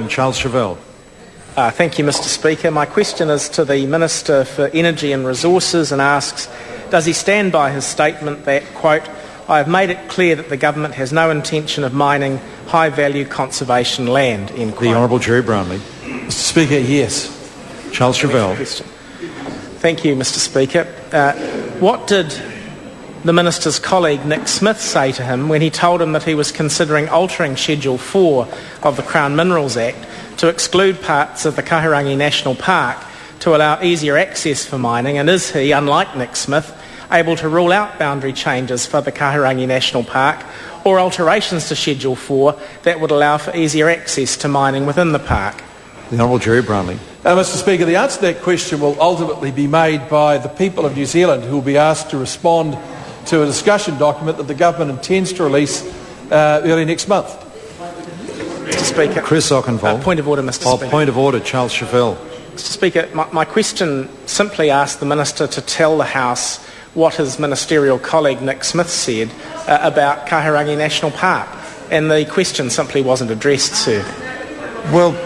Charles Chauvel. Thank you, Mr Speaker. My question is to the Minister for Energy and Resources and asks, does he stand by his statement that, quote, I have made it clear that the government has no intention of mining high-value conservation land, end quote. The Honourable Jerry Brownlee. Mr Speaker, yes. Charles Chauvel. Thank you, Mr Speaker. What did the Minister's colleague Nick Smith say to him when he told him that he was considering altering Schedule 4 of the Crown Minerals Act to exclude parts of the Kahurangi National Park to allow easier access for mining, and is he, unlike Nick Smith, able to rule out boundary changes for the Kahurangi National Park or alterations to Schedule 4 that would allow for easier access to mining within the park? The Honourable Jerry Brownlee. Mr Speaker, the answer to that question will ultimately be made by the people of New Zealand, who will be asked to respond to a discussion document that the government intends to release early next month. Mr Speaker. Chris Ockenvold. Point of order, Mr Speaker. Point of order, Charles Chauvel. Mr Speaker, my question simply asked the Minister to tell the House what his ministerial colleague Nick Smith said about Kahurangi National Park, and the question simply wasn't addressed, sir. Well,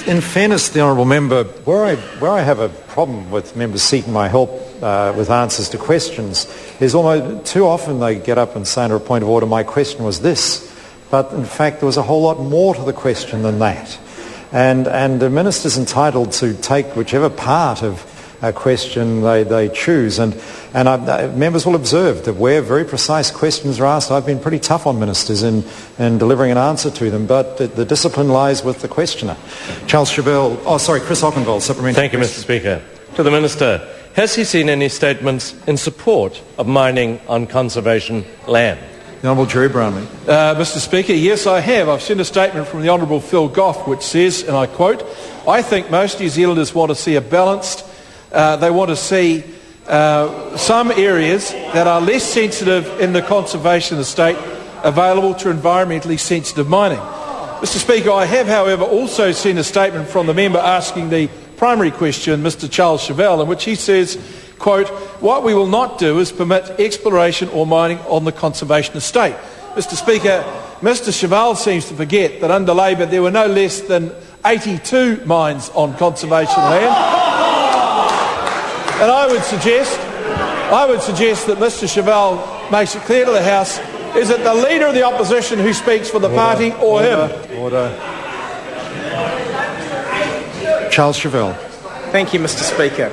in fairness to the Honourable Member, where I have a problem with members seeking my help with answers to questions is almost too often they get up and say under a point of order, my question was this. But in fact, there was a whole lot more to the question than that. And the Minister's entitled to take whichever part of a question they choose. And members will observe that where very precise questions are asked, I've been pretty tough on ministers in delivering an answer to them, but the discipline lies with the questioner. Charles Chauvel, Chris Ockenvold, supplementary. Thank you, Mr Speaker. To the Minister, has he seen any statements in support of mining on conservation land? The Honourable Jerry Brownlee. Mr Speaker, yes, I have. I've seen a statement from the Honourable Phil Goff which says, and I quote, I think most New Zealanders want to see a balanced, they want to see some areas that are less sensitive in the conservation estate available to environmentally sensitive mining. Mr Speaker, I have, however, also seen a statement from the member asking the primary question, Mr Charles Chauvel, in which he says, quote, what we will not do is permit exploration or mining on the conservation estate. Mr Speaker, Mr Chauvel seems to forget that under Labor there were no less than 82 mines on conservation land. And I would suggest that Mr Chauvel makes it clear to the House, is it the Leader of the Opposition who speaks for the party or him? Order. Charles Chauvel. Thank you, Mr Speaker.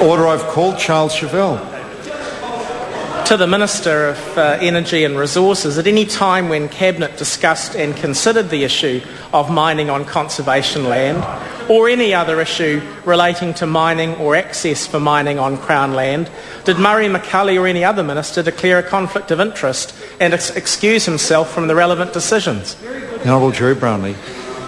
Order, I've called Charles Chauvel. To the Minister of Energy and Resources, at any time when Cabinet discussed and considered the issue of mining on conservation land, or any other issue relating to mining or access for mining on Crown land, did Murray McCulley or any other minister declare a conflict of interest and excuse himself from the relevant decisions? The Honourable Jerry Brownlee.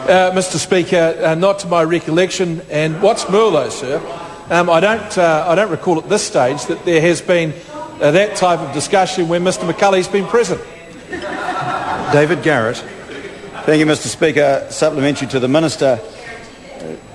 Mr Speaker, not to my recollection, and what's more though, sir, I don't recall at this stage that there has been that type of discussion when Mr McCulley's been present. David Garrett. Thank you, Mr Speaker. Supplementary to the Minister.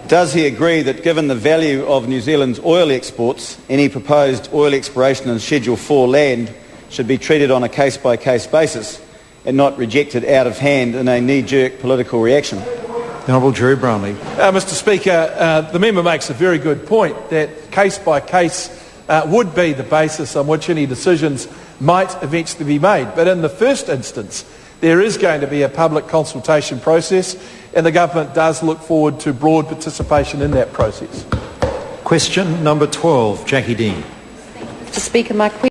Does he agree that given the value of New Zealand's oil exports, any proposed oil exploration in Schedule 4 land should be treated on a case-by-case basis and not rejected out of hand in a knee-jerk political reaction? The Honourable Jerry Brownlee. Mr Speaker, the member makes a very good point that case-by-case would be the basis on which any decisions might eventually be made. But in the first instance, there is going to be a public consultation process, and the government does look forward to broad participation in that process. Question number 12, Jackie Dean. Mr Speaker, my question